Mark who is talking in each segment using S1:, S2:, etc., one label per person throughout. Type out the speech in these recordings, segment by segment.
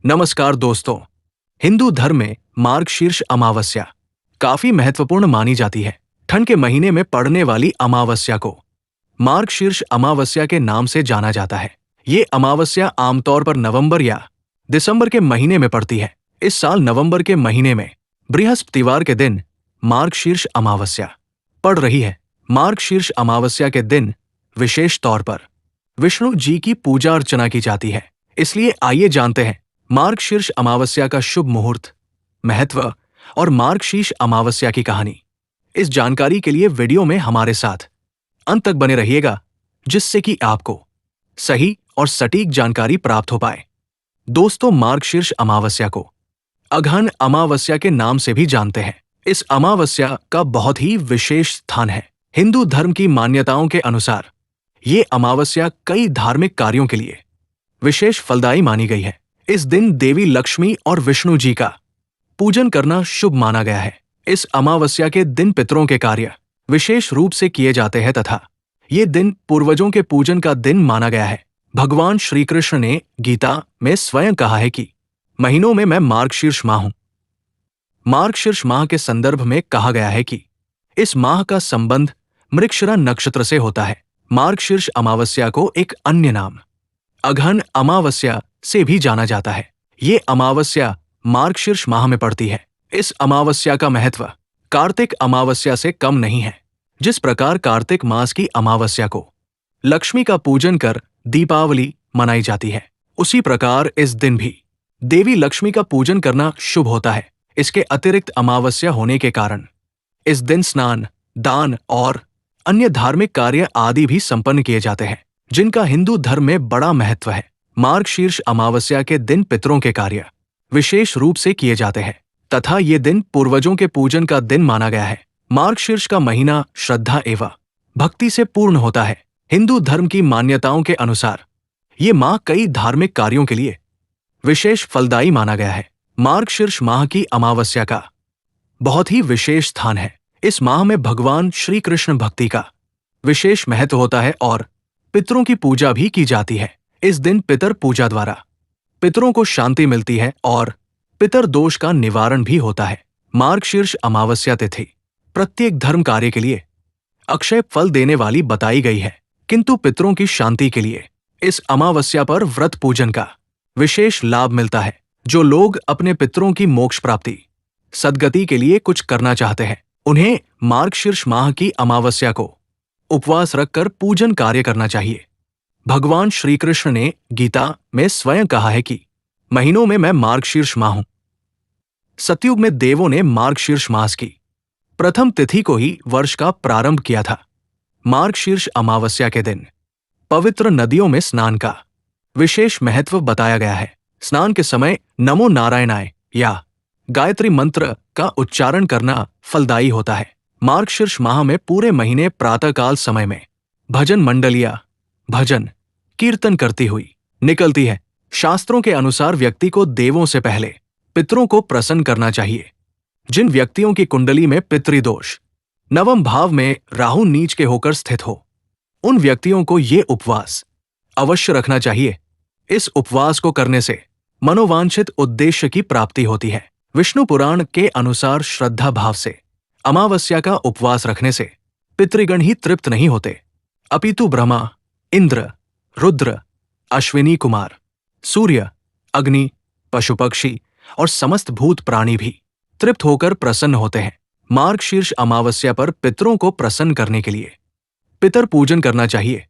S1: नमस्कार दोस्तों। हिंदू धर्म में मार्गशीर्ष अमावस्या काफी महत्वपूर्ण मानी जाती है। ठंड के महीने में पड़ने वाली अमावस्या को मार्गशीर्ष अमावस्या के नाम से जाना जाता है। ये अमावस्या आमतौर पर नवंबर या दिसंबर के महीने में पड़ती है। इस साल नवंबर के महीने में बृहस्पतिवार के दिन मार्गशीर्ष अमावस्या पड़ रही है। मार्गशीर्ष अमावस्या के दिन विशेष तौर पर विष्णु जी की पूजा अर्चना की जाती है। इसलिए आइए जानते हैं मार्गशीर्ष अमावस्या का शुभ मुहूर्त, महत्व और मार्गशीर्ष अमावस्या की कहानी। इस जानकारी के लिए वीडियो में हमारे साथ अंत तक बने रहिएगा, जिससे कि आपको सही और सटीक जानकारी प्राप्त हो पाए। दोस्तों, मार्गशीर्ष अमावस्या को अगहन अमावस्या के नाम से भी जानते हैं। इस अमावस्या का बहुत ही विशेष स्थान है। हिंदू धर्म की मान्यताओं के अनुसार ये अमावस्या कई धार्मिक कार्यों के लिए विशेष फलदायी मानी गई है। इस दिन देवी लक्ष्मी और विष्णु जी का पूजन करना शुभ माना गया है। इस अमावस्या के दिन पितरों के कार्य विशेष रूप से किए जाते हैं तथा ये दिन पूर्वजों के पूजन का दिन माना गया है। भगवान श्री कृष्ण ने गीता में स्वयं कहा है कि महीनों में मैं मार्गशीर्ष माह हूं। मार्गशीर्ष माह के संदर्भ में कहा गया है कि इस माह का संबंध मृगशिरा नक्षत्र से होता है। मार्गशीर्ष अमावस्या को एक अन्य नाम अगहन अमावस्या से भी जाना जाता है। ये अमावस्या मार्गशीर्ष माह में पड़ती है। इस अमावस्या का महत्व कार्तिक अमावस्या से कम नहीं है। जिस प्रकार कार्तिक मास की अमावस्या को लक्ष्मी का पूजन कर दीपावली मनाई जाती है, उसी प्रकार इस दिन भी देवी लक्ष्मी का पूजन करना शुभ होता है। इसके अतिरिक्त अमावस्या होने के कारण इस दिन स्नान, दान और अन्य धार्मिक कार्य आदि भी संपन्न किए जाते हैं, जिनका हिंदू धर्म में बड़ा महत्व है। मार्गशीर्ष अमावस्या के दिन पितरों के कार्य विशेष रूप से किए जाते हैं तथा ये दिन पूर्वजों के पूजन का दिन माना गया है। मार्गशीर्ष का महीना श्रद्धा एवं भक्ति से पूर्ण होता है। हिंदू धर्म की मान्यताओं के अनुसार ये माह कई धार्मिक कार्यों के लिए विशेष फलदायी माना गया है। मार्गशीर्ष माह की अमावस्या का बहुत ही विशेष स्थान है। इस माह में भगवान श्री कृष्ण भक्ति का विशेष महत्व होता है और पितरों की पूजा भी की जाती है। इस दिन पितर पूजा द्वारा पितरों को शांति मिलती है और पितर दोष का निवारण भी होता है। मार्गशीर्ष अमावस्या तिथि प्रत्येक धर्म कार्य के लिए अक्षय फल देने वाली बताई गई है, किंतु पितरों की शांति के लिए इस अमावस्या पर व्रत पूजन का विशेष लाभ मिलता है। जो लोग अपने पितरों की मोक्ष प्राप्ति, सद्गति के लिए कुछ करना चाहते हैं, उन्हें मार्गशीर्ष माह की अमावस्या को उपवास रखकर पूजन कार्य करना चाहिए। भगवान श्री कृष्ण ने गीता में स्वयं कहा है कि महीनों में मैं मार्गशीर्ष माह हूं। सतयुग में देवों ने मार्गशीर्ष मास की प्रथम तिथि को ही वर्ष का प्रारंभ किया था। मार्गशीर्ष अमावस्या के दिन पवित्र नदियों में स्नान का विशेष महत्व बताया गया है। स्नान के समय नमो नारायणाय या गायत्री मंत्र का उच्चारण करना फलदायी होता है। मार्गशीर्ष माह में पूरे महीने प्रातःकाल समय में भजन मंडलियां भजन कीर्तन करती हुई निकलती है। शास्त्रों के अनुसार व्यक्ति को देवों से पहले पितरों को प्रसन्न करना चाहिए। जिन व्यक्तियों की कुंडली में पितृदोष नवम भाव में राहु नीच के होकर स्थित हो, उन व्यक्तियों को ये उपवास अवश्य रखना चाहिए। इस उपवास को करने से मनोवांछित उद्देश्य की प्राप्ति होती है। विष्णु पुराण के अनुसार श्रद्धा भाव से अमावस्या का उपवास रखने से पितृगण ही तृप्त नहीं होते, अपितु ब्रह्मा, इंद्र, रुद्र, अश्विनी कुमार, सूर्य, अग्नि, पशु पक्षी और समस्त भूत प्राणी भी तृप्त होकर प्रसन्न होते हैं। मार्गशीर्ष अमावस्या पर पितरों को प्रसन्न करने के लिए पितर पूजन करना चाहिए।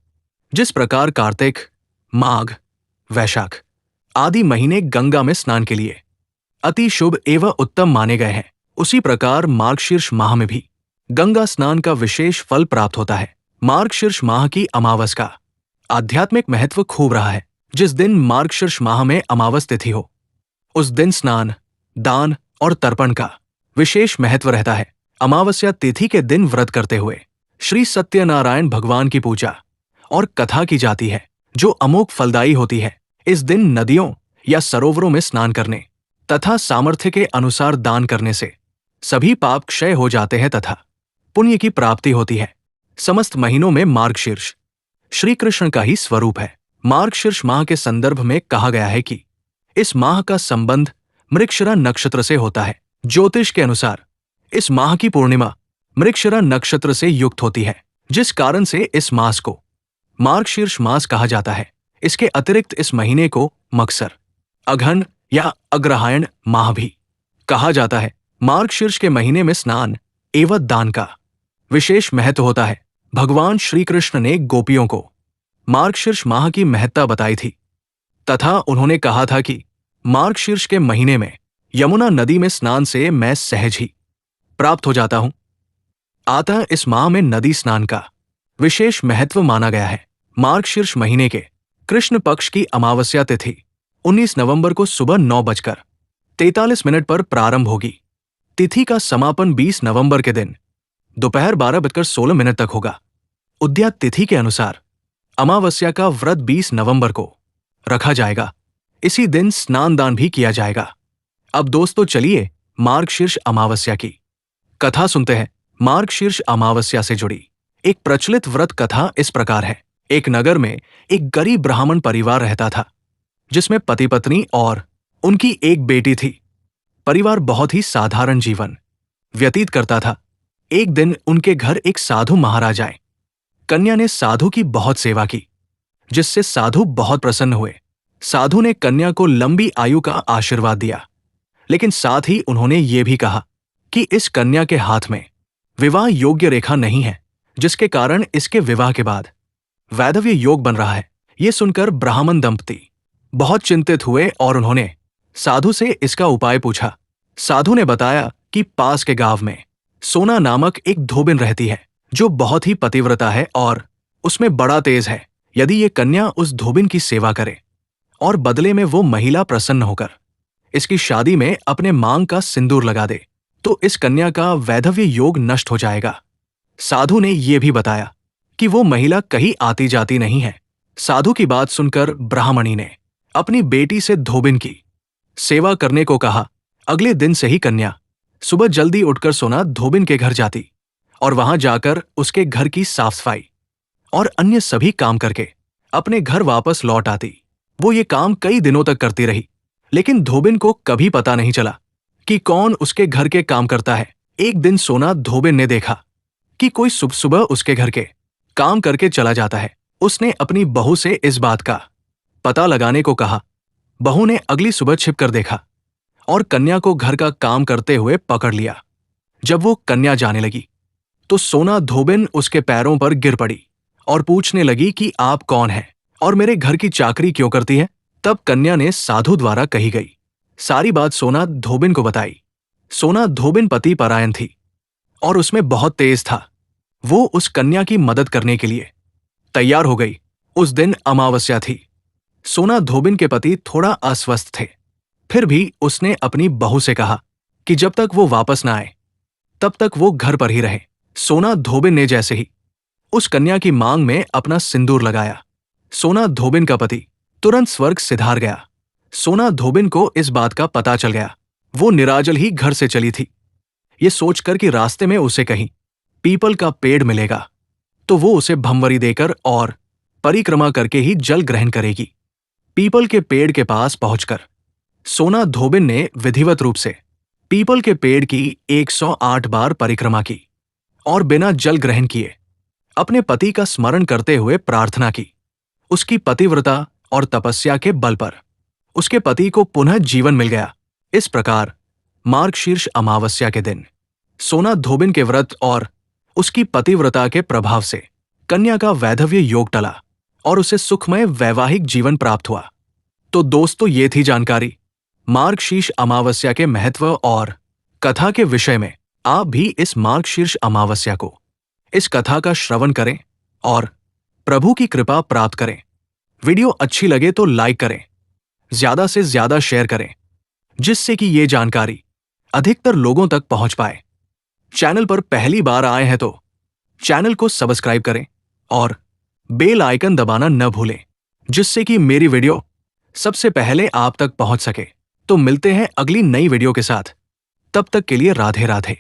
S1: जिस प्रकार कार्तिक, माघ, वैशाख आदि महीने गंगा में स्नान के लिए अति शुभ एवं उत्तम माने गए हैं, उसी प्रकार मार्गशीर्ष माह में भी गंगा स्नान का विशेष फल प्राप्त होता है। मार्गशीर्ष माह की अमावस का आध्यात्मिक महत्व खूब रहा है। जिस दिन मार्गशीर्ष माह में अमावस तिथि हो, उस दिन स्नान, दान और तर्पण का विशेष महत्व रहता है। अमावस्या तिथि के दिन व्रत करते हुए श्री सत्यनारायण भगवान की पूजा और कथा की जाती है, जो अमोघ फलदायी होती है। इस दिन नदियों या सरोवरों में स्नान करने तथा सामर्थ्य के अनुसार दान करने से सभी पाप क्षय हो जाते हैं तथा पुण्य की प्राप्ति होती है। समस्त महीनों में मार्गशीर्ष श्री कृष्ण का ही स्वरूप है। मार्गशीर्ष माह के संदर्भ में कहा गया है कि इस माह का संबंध मृगशिरा नक्षत्र से होता है। ज्योतिष के अनुसार इस माह की पूर्णिमा मृगशिरा नक्षत्र से युक्त होती है, जिस कारण से इस मास को मार्गशीर्ष मास कहा जाता है। इसके अतिरिक्त इस महीने को मकसर, अघन या अग्रहायण माह भी कहा जाता है। मार्गशीर्ष के महीने में स्नान एवं दान का विशेष महत्व होता है। भगवान श्री कृष्ण ने गोपियों को मार्गशीर्ष माह की महत्ता बताई थी तथा उन्होंने कहा था कि मार्गशीर्ष के महीने में यमुना नदी में स्नान से मैं सहज ही प्राप्त हो जाता हूं। अतः इस माह में नदी स्नान का विशेष महत्व माना गया है। मार्गशीर्ष महीने के कृष्ण पक्ष की अमावस्या तिथि 19 नवंबर को सुबह 9:43 पर प्रारंभ होगी। तिथि का समापन 20 नवंबर के दिन दोपहर 12:16 तक होगा। उद्यात तिथि के अनुसार अमावस्या का व्रत 20 नवंबर को रखा जाएगा। इसी दिन स्नान दान भी किया जाएगा। अब दोस्तों चलिए मार्गशीर्ष अमावस्या की कथा सुनते हैं। मार्गशीर्ष अमावस्या से जुड़ी एक प्रचलित व्रत कथा इस प्रकार है। एक नगर में एक गरीब ब्राह्मण परिवार रहता था, जिसमें पति पत्नी और उनकी एक बेटी थी। परिवार बहुत ही साधारण जीवन व्यतीत करता था। एक दिन उनके घर एक साधु महाराज आए। कन्या ने साधु की बहुत सेवा की, जिससे साधु बहुत प्रसन्न हुए। साधु ने कन्या को लंबी आयु का आशीर्वाद दिया, लेकिन साथ ही उन्होंने ये भी कहा कि इस कन्या के हाथ में विवाह योग्य रेखा नहीं है, जिसके कारण इसके विवाह के बाद वैधव्य योग बन रहा है। ये सुनकर ब्राह्मण दंपति बहुत चिंतित हुए और उन्होंने साधु से इसका उपाय पूछा। साधु ने बताया कि पास के गांव में सोना नामक एक धोबिन रहती है, जो बहुत ही पतिव्रता है और उसमें बड़ा तेज है। यदि ये कन्या उस धोबिन की सेवा करे और बदले में वो महिला प्रसन्न होकर इसकी शादी में अपने मांग का सिंदूर लगा दे, तो इस कन्या का वैधव्य योग नष्ट हो जाएगा। साधु ने यह भी बताया कि वो महिला कहीं आती जाती नहीं है। साधु की बात सुनकर ब्राह्मणी ने अपनी बेटी से धोबिन की सेवा करने को कहा। अगले दिन से ही कन्या सुबह जल्दी उठकर सोना धोबिन के घर जाती और वहां जाकर उसके घर की साफ सफाई और अन्य सभी काम करके अपने घर वापस लौट आती। वो ये काम कई दिनों तक करती रही, लेकिन धोबिन को कभी पता नहीं चला कि कौन उसके घर के काम करता है। एक दिन सोना धोबिन ने देखा कि कोई सुबह सुबह उसके घर के काम करके चला जाता है। उसने अपनी बहू से इस बात का पता लगाने को कहा। बहू ने अगली सुबह छिपकर देखा और कन्या को घर का काम करते हुए पकड़ लिया। जब वो कन्या जाने लगी तो सोना धोबिन उसके पैरों पर गिर पड़ी और पूछने लगी कि आप कौन हैं और मेरे घर की चाकरी क्यों करती है। तब कन्या ने साधु द्वारा कही गई सारी बात सोना धोबिन को बताई। सोना धोबिन पति परायण थी और उसमें बहुत तेज था। वो उस कन्या की मदद करने के लिए तैयार हो गई। उस दिन अमावस्या थी। सोना धोबिन के पति थोड़ा अस्वस्थ थे, फिर भी उसने अपनी बहू से कहा कि जब तक वो वापस ना आए तब तक वो घर पर ही रहे। सोना धोबिन ने जैसे ही उस कन्या की मांग में अपना सिंदूर लगाया, सोना धोबिन का पति तुरंत स्वर्ग सिधार गया। सोना धोबिन को इस बात का पता चल गया। वो निराजल ही घर से चली थी, ये सोचकर कि रास्ते में उसे कहीं पीपल का पेड़ मिलेगा तो वो उसे भंवरी देकर और परिक्रमा करके ही जल ग्रहण करेगी। पीपल के पेड़ के पास पहुंचकर सोना धोबिन ने विधिवत रूप से पीपल के पेड़ की 108 बार परिक्रमा की और बिना जल ग्रहण किए अपने पति का स्मरण करते हुए प्रार्थना की। उसकी पतिव्रता और तपस्या के बल पर उसके पति को पुनः जीवन मिल गया। इस प्रकार मार्गशीर्ष अमावस्या के दिन सोना धोबिन के व्रत और उसकी पतिव्रता के प्रभाव से कन्या का वैधव्य योग टला और उसे सुखमय वैवाहिक जीवन प्राप्त हुआ। तो दोस्तों, ये थी जानकारी मार्गशीर्ष अमावस्या के महत्व और कथा के विषय में। आप भी इस मार्गशीर्ष अमावस्या को इस कथा का श्रवण करें और प्रभु की कृपा प्राप्त करें। वीडियो अच्छी लगे तो लाइक करें, ज्यादा से ज्यादा शेयर करें, जिससे कि ये जानकारी अधिकतर लोगों तक पहुंच पाए। चैनल पर पहली बार आए हैं तो चैनल को सब्सक्राइब करें और बेल आइकन दबाना न भूलें, जिससे कि मेरी वीडियो सबसे पहले आप तक पहुंच सके। तो मिलते हैं अगली नई वीडियो के साथ। तब तक के लिए राधे राधे।